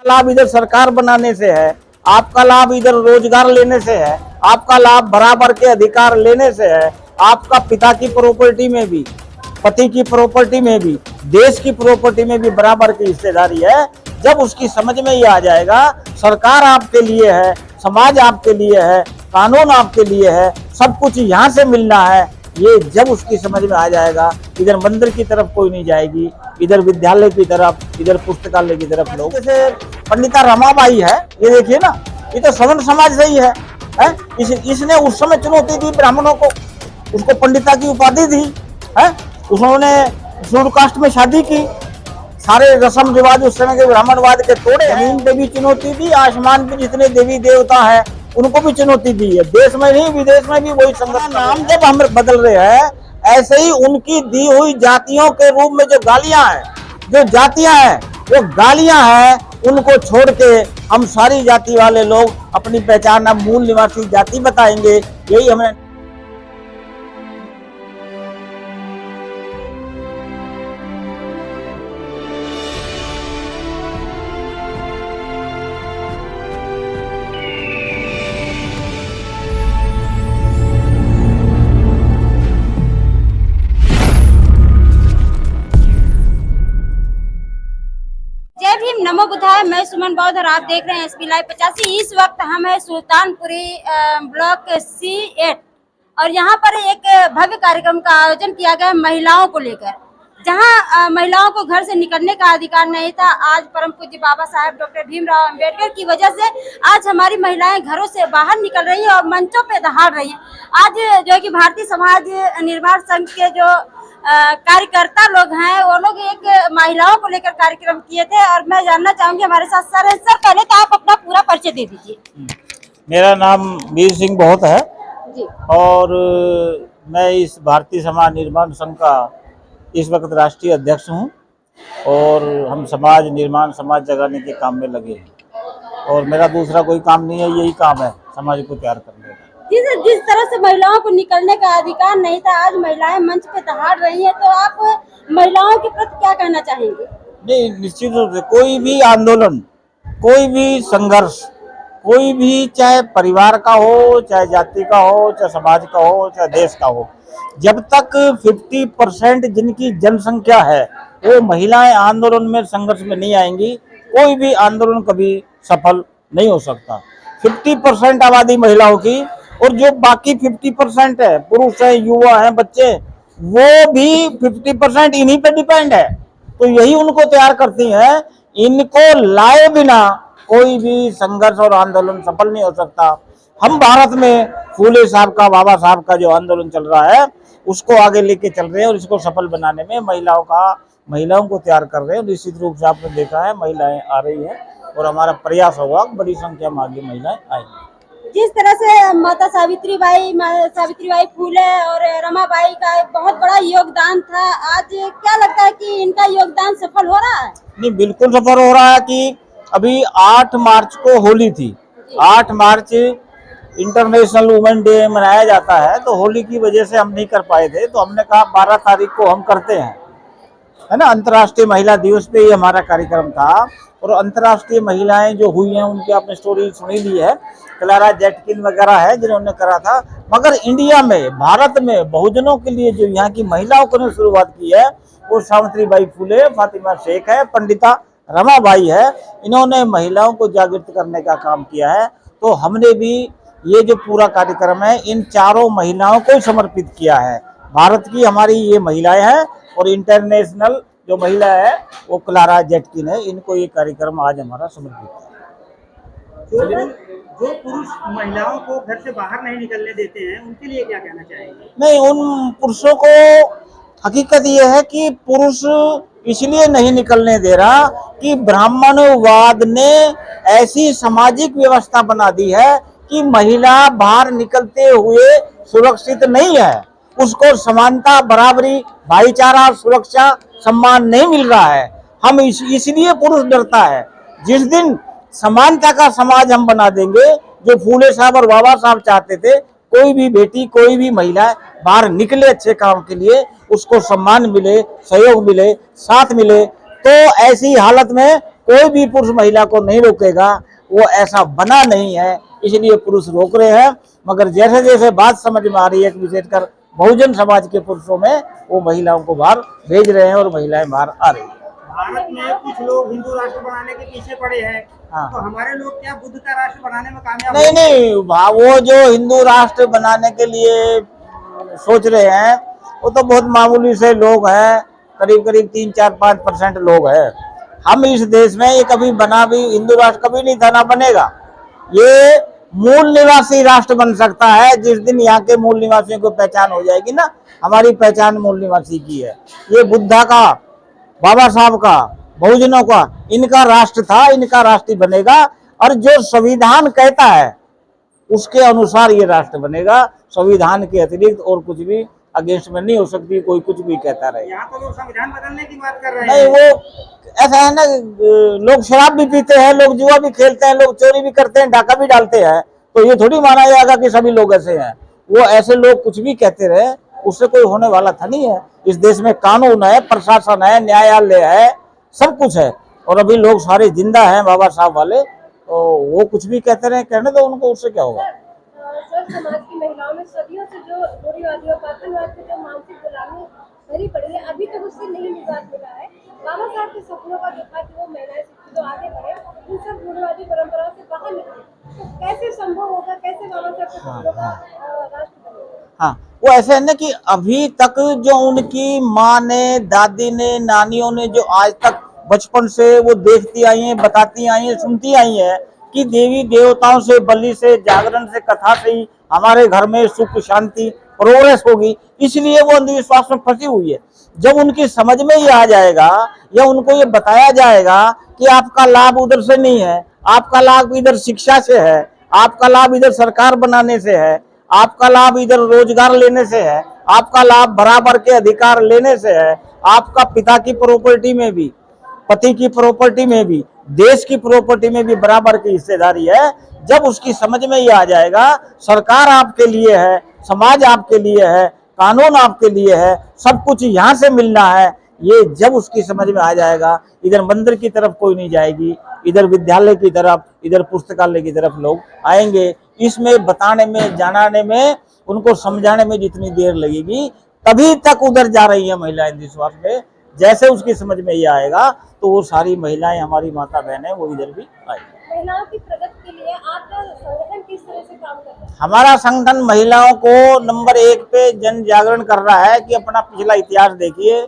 लाभ इधर सरकार बनाने से है, आपका लाभ इधर रोजगार लेने से है, आपका लाभ बराबर के अधिकार लेने से है, आपका पिता की प्रॉपर्टी में भी, पति की प्रॉपर्टी में भी, देश की प्रॉपर्टी में भी बराबर की हिस्सेदारी है। जब उसकी समझ में ये आ जाएगा सरकार आपके लिए है, समाज आपके लिए है, कानून आपके लिए है, सब कुछ यहाँ से मिलना है, ये जब उसकी समझ में आ जाएगा, इधर मंदिर की तरफ कोई नहीं जाएगी, इधर विद्यालय की तरफ, इधर पुस्तकालय की तरफ लोग। जैसे पंडिता रमाबाई है, ये देखिए ना, ये तो सवर्ण समाज से ही है? इसने उस समय चुनौती दी ब्राह्मणों को, उसको पंडिता की उपाधि दी है, उन्होंने शुद्ध कास्ट में शादी की, सारे रस्म रिवाज उस समय के ब्राह्मणवाद के तोड़े। जमीन पे भी चुनौती दी, आसमान पे जितने देवी देवता है उनको भी चुनौती दी है, देश में नहीं विदेश में भी वही संगठन। नाम जब हम बदल रहे हैं, ऐसे ही उनकी दी हुई जातियों के रूप में जो गालियां हैं, जो जातियां हैं, वो गालियां हैं, उनको छोड़ के हम सारी जाति वाले लोग अपनी पहचान अब मूल निवासी जाति बताएंगे। यही हमें नमो बुद्धाय। मैं सुमन बौद्ध और आप देख रहे हैं एसपी लाइव 85। इस वक्त हम है सुल्तानपुरी ब्लॉक C8 और यहाँ पर एक भव्य कार्यक्रम का आयोजन किया गया महिलाओं को लेकर, जहाँ महिलाओं को घर से निकलने का अधिकार नहीं था। आज परम पूज्य बाबा साहेब डॉक्टर भीमराव अंबेडकर की वजह से आज हमारी महिलाएं घरों से बाहर निकल रही है और मंचों पे दहाड़ रही है। आज जो कि भारतीय समाज निर्माण संघ के जो कार्यकर्ता लोग हैं, वो लोग एक महिलाओं को लेकर कार्यक्रम किए थे और मैं जानना चाहूंगी हमारे साथ सर है। सर, पहले तो आप अपना पूरा परिचय दे दीजिए। मेरा नाम वीर सिंह बहुत है जी। और मैं इस भारतीय समाज निर्माण संघ का इस वक्त राष्ट्रीय अध्यक्ष हूं और हम समाज निर्माण, समाज जगाने के काम में लगे हैं और मेरा दूसरा कोई काम नहीं है, यही काम है समाज को तैयार करने का। जिस तरह से महिलाओं को निकलने का अधिकार नहीं था, आज महिलाएं मंच पे दहाड़ रही हैं, तो आप महिलाओं के प्रति क्या कहना चाहेंगे? नहीं, निश्चित रूप से कोई भी आंदोलन, कोई भी संघर्ष, कोई भी, चाहे परिवार का हो, चाहे जाति का हो, चाहे समाज का हो, चाहे देश का हो, जब तक 50% जिनकी जनसंख्या है वो महिलाएं आंदोलन में, संघर्ष में नहीं आएंगी, कोई भी आंदोलन कभी सफल नहीं हो सकता। 50% आबादी महिलाओं की और जो बाकी 50% है, पुरुष है, युवा है, बच्चे, वो भी 50% इन्हीं पे डिपेंड है, तो यही उनको तैयार करती हैं। इनको लाए बिना कोई भी संघर्ष और आंदोलन सफल नहीं हो सकता। हम भारत में फूले साहब का, बाबा साहब का जो आंदोलन चल रहा है उसको आगे लेके चल रहे हैं और इसको सफल बनाने में महिलाओं को तैयार कर रहे हैं। निश्चित रूप से आपने देखा है महिलाएं आ रही हैं और हमारा प्रयास होगा बड़ी संख्या में आगे महिलाएं आएंगी। जिस तरह से माता सावित्रीबाई फूले और रमाबाई का बहुत बड़ा योगदान था, आज क्या लगता है कि इनका योगदान सफल हो रहा है? नहीं, बिल्कुल सफल हो रहा है कि अभी 8 मार्च को होली थी, 8 मार्च इंटरनेशनल वुमेन डे मनाया जाता है, तो होली की वजह से हम नहीं कर पाए थे, तो हमने कहा 12 तारीख को हम करते हैं, है ना, अंतर्राष्ट्रीय महिला दिवस पे ही हमारा कार्यक्रम था। और अंतर्राष्ट्रीय महिलाएं जो हुई हैं उनकी आपने स्टोरी सुनी ली है, क्लारा जेटकिन वगैरह है जिन्होंने करा था, मगर इंडिया में, भारत में बहुजनों के लिए जो यहाँ की महिलाओं को शुरुआत की है वो सावित्रीबाई फूले, फातिमा शेख है, पंडिता रमाबाई है। इन्होंने महिलाओं को जागृत करने का काम किया है, तो हमने भी ये जो पूरा कार्यक्रम है इन चारों महिलाओं को समर्पित किया है। भारत की हमारी ये महिलाएं हैं और इंटरनेशनल जो महिला है वो क्लारा जेटकिन है, इनको ये कार्यक्रम आज हमारा समर्पित है। जो पुरुष महिलाओं को घर से बाहर नहीं निकलने देते हैं, उनके लिए क्या कहना चाहेंगे? नहीं, उन पुरुषों को, हकीकत ये है कि पुरुष इसलिए नहीं निकलने दे रहा कि ब्राह्मणवाद ने ऐसी सामाजिक व्यवस्था बना दी है कि महिला बाहर निकलते हुए सुरक्षित नहीं है, उसको समानता, बराबरी, भाईचारा, सुरक्षा, सम्मान नहीं मिल रहा है। हम इसलिए पुरुष डरता है। जिस दिन समानता का समाज हम बना देंगे, जो फूले साहब और बाबा साहब चाहते थे, कोई भी बेटी, कोई भी महिला बाहर निकले अच्छे काम के लिए, उसको सम्मान मिले, सहयोग मिले, साथ मिले, तो ऐसी हालत में कोई भी पुरुष महिला को नहीं रोकेगा, वो ऐसा बना नहीं है, इसलिए पुरुष रोक रहे हैं। मगर जैसे जैसे बात समझ में आ रही है, विशेषकर बहुजन समाज के पुरुषों में, वो महिलाओं को बाहर भेज रहे हैं और महिलाएं बाहर आ रही है। भारत में कुछ लोग हिंदू राष्ट्र बनाने के पीछे पड़े हैं, हाँ। तो हमारे लोग क्या बुद्ध का राष्ट्र बनाने में कामयाब नहीं होंगे? नहीं, वो जो हिंदू राष्ट्र बनाने के लिए सोच रहे हैं, वो तो बहुत मामूली से लोग हैं, करीब करीब 3-4-5% लोग हैं। हम इस देश में ये कभी बना भी हिंदू राष्ट्र कभी नहीं था, ना बनेगा। ये मूल निवासी राष्ट्र बन सकता है जिस दिन यहाँ के मूल निवासियों को पहचान हो जाएगी ना। हमारी पहचान मूल निवासी की है। ये बुद्धा का, बाबा साहब का, बहुजनों का, इनका राष्ट्र था, इनका राष्ट्र बनेगा। और जो संविधान कहता है उसके अनुसार ये राष्ट्र बनेगा। संविधान के अतिरिक्त और कुछ भी अगेंस्ट में नहीं हो सकती, कोई कुछ भी कहता रहे। यहाँ तो लोग संविधान बदलने की बात कर रहे नहीं, हैं। वो ऐसा है ना, लोग शराब भी पीते हैं, लोग जुआ भी खेलते हैं, लोग चोरी भी करते हैं, डाका भी डालते हैं, तो ये थोड़ी माना जाएगा कि सभी लोग ऐसे हैं। वो ऐसे लोग कुछ भी कहते रहे, उससे कोई होने वाला था नहीं है। इस देश में कानून है, प्रशासन है, न्यायालय है, सब कुछ है। और अभी लोग सारे जिंदा हैं बाबा साहब वाले, तो वो कुछ भी कहते रहे, कहने दो उनको, उससे क्या होगा। सर, समाज की महिलाओं में सदियों से जो रूढ़िवादियों का जो मानसिक गुलामी भरी पड़ी है, अभी तक उससे नहीं निजात मिला है। बाबा साहब के सपनों का जो था कि वो महिलाएं जो आगे बढ़े, इन सब रूढ़िवादी परंपराओं से बाहर निकले, तो कैसे संभव होगा, कैसे बाबा साहब के सपनों का राष्ट्र बनेगा? हाँ, वो ऐसे है ना कि अभी तक जो उनकी माँ ने, दादी ने, नानियों ने जो आज तक बचपन से वो देखती आई हैं, बताती आई हैं, सुनती आई हैं कि देवी देवताओं से, बलि से, जागरण से, कथा से ही हमारे घर में सुख शांति प्रोग्रेस होगी, इसलिए वो अंधविश्वास में फंसी हुई है। जब उनकी समझ में ये आ जाएगा या उनको ये बताया जाएगा कि आपका लाभ उधर से नहीं है, आपका लाभ इधर शिक्षा से है, आपका लाभ इधर सरकार बनाने से है, आपका लाभ इधर रोजगार लेने से है, आपका लाभ बराबर के अधिकार लेने से है, आपका पिता की प्रॉपर्टी में भी, पति की प्रॉपर्टी में भी, देश की प्रॉपर्टी में भी बराबर की हिस्सेदारी है। जब उसकी समझ में ये आ जाएगा सरकार आपके लिए है, समाज आपके लिए है, कानून आपके लिए है, सब कुछ यहाँ से मिलना है, ये जब उसकी समझ में आ जाएगा, इधर मंदिर की तरफ कोई नहीं जाएगी, इधर विद्यालय की तरफ, इधर पुस्तकालय की तरफ लोग आएंगे। इसमें बताने में, जानाने में, उनको समझाने में जितनी देर लगेगी, तभी तक उधर जा रही है महिलाएं अंधविश्वास में। जैसे उसकी समझ में ये आएगा तो वो सारी महिलाएं, हमारी माता बहनें, वो इधर भी आएगी। महिलाओं की प्रगति के लिए आपका संगठन किस तरह से काम कर रहा है? हमारा संगठन महिलाओं को नंबर 1 पे जन जागरण कर रहा है कि अपना पिछला इतिहास देखिए,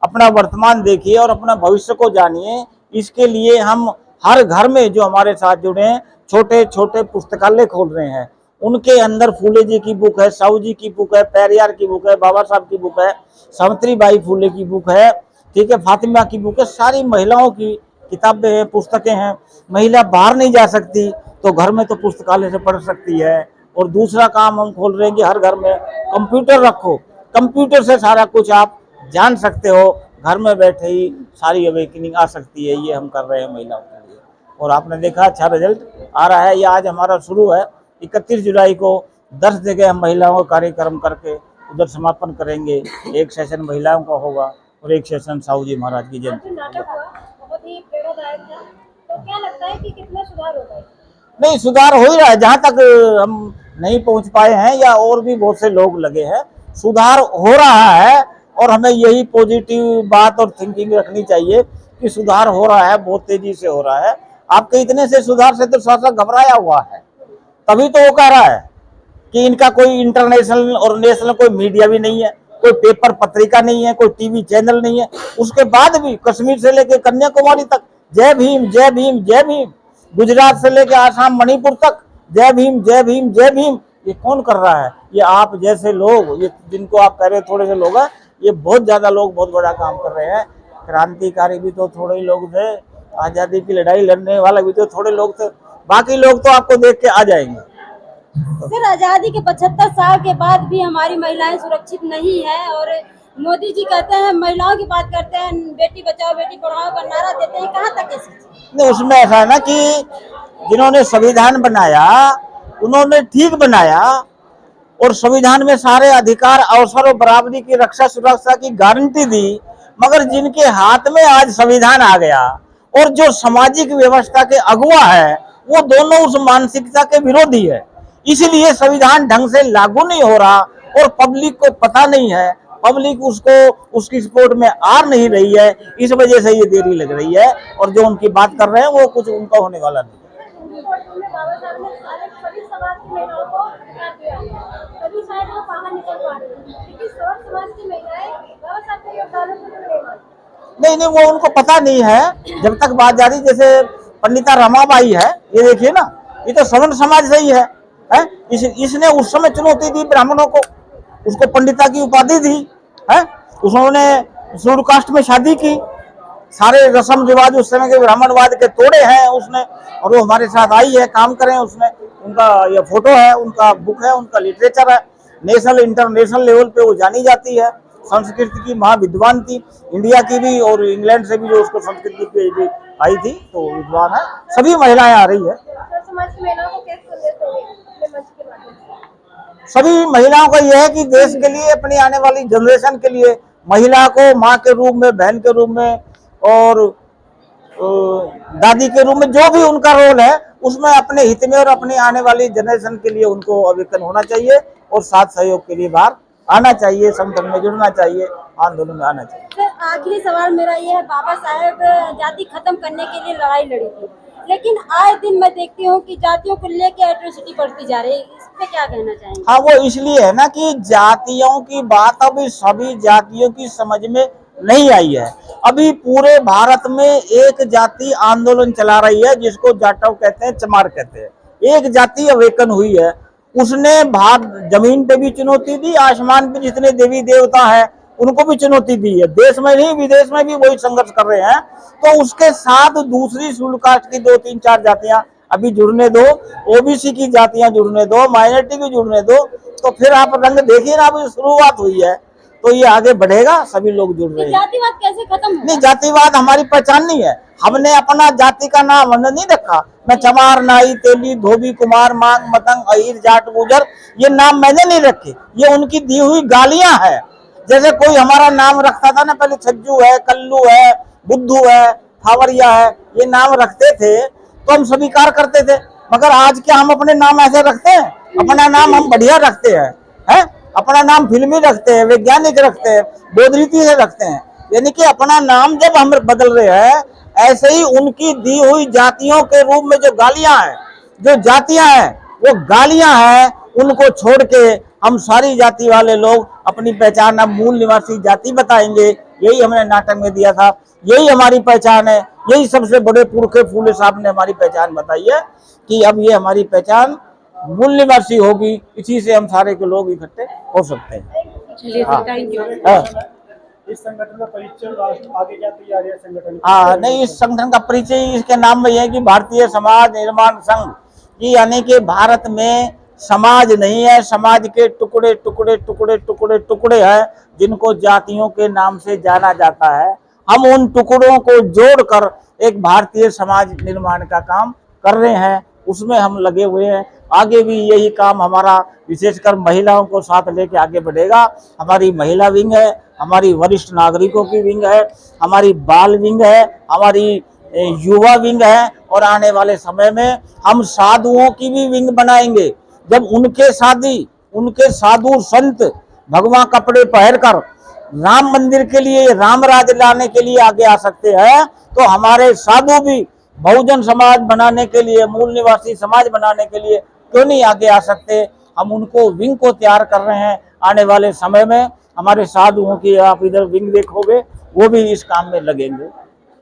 अपना वर्तमान देखिए और अपना भविष्य को जानिए। इसके लिए हम हर घर में जो हमारे साथ जुड़े हैं, छोटे छोटे पुस्तकालय खोल रहे हैं। उनके अंदर फूले जी की बुक है, साहू जी की बुक है, पेरियार की बुक है, बाबा साहब की बुक है, सावित्रीबाई फूले की बुक है, ठीक है, फातिमा की बुक है, सारी महिलाओं की किताबें हैं, पुस्तकें हैं। महिला बाहर नहीं जा सकती तो घर में तो पुस्तकालय से पढ़ सकती है। और दूसरा काम हम खोल रहे हैं कि हर घर में कंप्यूटर रखो, कंप्यूटर से सारा कुछ आप जान सकते हो, घर में बैठे ही सारी अवेकनिंग आ सकती है। ये हम कर रहे हैं महिलाओं के लिए, और आपने देखा अच्छा रिजल्ट आ रहा है। ये आज हमारा शुरू है, 31 जुलाई को 10 जगह हम महिलाओं का कार्यक्रम करके उधर समापन करेंगे। एक सेशन महिलाओं का होगा और एक सेशन साहू जी महाराज की जयंती। नाटक हुआ बहुत ही प्रेरणादायक था, तो क्या लगता है कि कितना सुधार होगा? नहीं, सुधार हो ही रहा है। जहाँ तक हम नहीं पहुँच पाए हैं या और भी बहुत से लोग लगे हैं, सुधार हो रहा है। और हमें यही पॉजिटिव बात और थिंकिंग रखनी चाहिए कि सुधार हो रहा है, बहुत तेजी से हो रहा है। आपके इतने से सुधार से तो शासक घबराया हुआ है, तभी तो वो कह रहा है कि इनका कोई इंटरनेशनल और नेशनल कोई मीडिया भी नहीं है, कोई पेपर पत्रिका नहीं है, कोई टीवी चैनल नहीं है। उसके बाद भी कश्मीर से लेकर कन्याकुमारी तक जय भीम जय भीम जय भीम, गुजरात से लेकर आसाम मणिपुर तक जय भीम जय भीम जय भीम। ये कौन कर रहा है? ये आप जैसे लोग, ये जिनको आप कह रहे थोड़े से लोग हैं, ये बहुत ज्यादा लोग बहुत बड़ा काम कर रहे हैं। क्रांतिकारी भी तो थोड़े ही लोग थे, आजादी की लड़ाई लड़ने वाले भी तो थोड़े लोग थे, बाकी लोग तो आपको देख के आ जाएंगे। सर, आजादी के 75 साल के बाद भी हमारी महिलाएं सुरक्षित नहीं है, और मोदी जी कहते हैं, महिलाओं की बात करते हैं, बेटी बचाओ बेटी पढ़ाओ का नारा देते हैं, कहाँ तक ऐसी? नहीं, उसमें ऐसा है ना कि जिन्होंने संविधान बनाया उन्होंने ठीक बनाया, और संविधान में सारे अधिकार, अवसर और बराबरी की रक्षा सुरक्षा की गारंटी दी। मगर जिनके हाथ में आज संविधान आ गया और जो सामाजिक व्यवस्था के अगुवा है वो दोनों उस मानसिकता के विरोधी है। इसलिए संविधान ढंग से लागू नहीं हो रहा और पब्लिक को पता नहीं है, पब्लिक उसको उसकी सपोर्ट में आ नहीं रही है, इस वजह से ये देरी लग रही है। और जो उनकी बात कर रहे हैं वो कुछ उनका होने वाला नहीं। बाबा साहब ने सभी समाज की महिलाओं को अधिकार दिया है, तभी शायद वो बाहर निकल पा रही है, लेकिन सब समाज की महिलाएं बाबा साहब के योगदान को नहीं मानती। नहीं, वो उनको पता नहीं है। जब तक बात जारी, जैसे पंडिता रमाबाई है, ये देखिए ना, ये तो सवर्ण समाज से ही है? इसने उस समय चुनौती दी ब्राह्मणों को, उसको पंडिता की उपाधि दी है, उन्होंने शेड्यूल कास्ट में शादी की, सारे रस्म रिवाज उस समय के ब्राह्मणवाद के तोड़े हैं उसने, और वो हमारे साथ आई है, काम करें उसने। उनका ये फोटो है, उनका बुक है, उनका लिटरेचर है, नेशनल इंटरनेशनल लेवल पे वो जानी जाती है। संस्कृत की महाविद्वान थी, इंडिया की भी और इंग्लैंड से भी जो उसको संस्कृत की पीएचडी आई थी, तो विद्वान है। सभी महिलाएं आ रही है। समाज की महिलाओं को कैसे संदेश दोगे अपने मंच के माध्यम से? सभी महिलाओं का यह है कि देश के लिए, अपनी आने वाली जनरेशन के लिए, महिला को माँ के रूप में, बहन के रूप में और दादी के रूप में जो भी उनका रोल है उसमें अपने हित में और अपनी आने वाली जनरेशन के लिए उनको अवेकन होना चाहिए और साथ सहयोग के लिए बाहर आना चाहिए, संगठन में जुड़ना चाहिए, आंदोलन में आना चाहिए। सर, आखिरी सवाल मेरा ये है, बाबा साहेब जाति खत्म करने के लिए लड़ाई लड़ी थी, लेकिन आए दिन मैं देखती हूँ कि जातियों को लेकर एट्रोसिटी बढ़ती जा रही है, इस पे क्या कहना चाहेंगे? हाँ, वो इसलिए है ना कि जातियों की बात अभी सभी जातियों की समझ में नहीं आई है। अभी पूरे भारत में एक जाति आंदोलन चला रही है जिसको जाटव कहते हैं, चमार कहते हैं। एक जाति अवेकन हुई है, उसने जमीन पे भी चुनौती दी, आसमान पे जितने देवी देवता है उनको भी चुनौती दी है। देश में नहीं, विदेश में भी वही संघर्ष कर रहे हैं। तो उसके साथ दूसरी शेड्यूल कास्ट की 2-3-4 जातियां अभी जुड़ने दो, ओबीसी की जातियां जुड़ने दो, माइनॉरिटी भी जुड़ने दो, तो फिर आप रंग देखिए ना, अभी शुरुआत हुई है, तो ये आगे बढ़ेगा, सभी लोग जुड़ रहे हैं। जातिवाद कैसे खत्म होगा? नहीं, जातिवाद हमारी पहचान नहीं है। हमने अपना जाति का नाम हमने नहीं रखा। मैं चमार, नाई, तेली, धोबी, कुमार, मांग, मतंग, अहीर, जाट, गुजर, ये नाम मैंने नहीं रखे, ये उनकी दी हुई गालियां हैं। जैसे कोई हमारा नाम रखता था ना, पहले छज्जू है, कल्लू है, बुद्धू है, थावरिया है, ये नाम रखते थे तो हम स्वीकार करते थे। मगर आज क्या हम अपने नाम ऐसे रखते हैं? अपना नाम हम बढ़िया रखते हैं, अपना नाम फिल्मी रखते हैं, वैज्ञानिक रखते हैं, बोधरीति से रखते हैं। यानी कि अपना नाम जब हम बदल रहे हैं, ऐसे ही उनकी दी हुई जातियों के रूप में जो गालियां हैं, जो जातियां हैं, वो गालियां हैं, उनको छोड़ के हम सारी जाति वाले लोग अपनी पहचान अब मूल निवासी जाति बताएंगे। यही हमने नाटक में दिया था, यही हमारी पहचान है, यही सबसे बड़े पुरखे फूले साहब ने हमारी पहचान बताई है कि अब ये हमारी पहचान मूल निवासी होगी, इसी से हम सारे के लोग इकट्ठे हो सकते हैं। चलिए, थैंक यू। इस संगठन का परिचय आगे क्या तैयारी है संगठन? हाँ, नहीं, इस संगठन का परिचय इसके नाम में यह है कि भारतीय समाज निर्माण संघ, यानी कि भारत में समाज नहीं है, समाज के टुकड़े टुकड़े टुकड़े टुकड़े टुकड़े हैं जिनको जातियों के नाम से जाना जाता है। हम उन टुकड़ों को जोड़कर एक भारतीय समाज निर्माण का काम कर रहे हैं, उसमें हम लगे हुए हैं। आगे भी यही काम हमारा विशेषकर महिलाओं को साथ लेके आगे बढ़ेगा। हमारी महिला विंग है, हमारी वरिष्ठ नागरिकों की विंग है, हमारी बाल विंग है, हमारी युवा विंग है, और आने वाले समय में हम साधुओं की भी विंग बनाएंगे। जब उनके साधु संत भगवा कपड़े पहनकर राम मंदिर के लिए, राम राज लाने के लिए आगे आ सकते हैं, तो हमारे साधु भी बहुजन समाज बनाने के लिए, मूल निवासी समाज बनाने के लिए क्यों नहीं आगे आ सकते। हम उनको विंग को तैयार कर रहे हैं। आने वाले समय में हमारे साधुओं की आप इधर विंग देखोगे, वो भी इस काम में लगेंगे।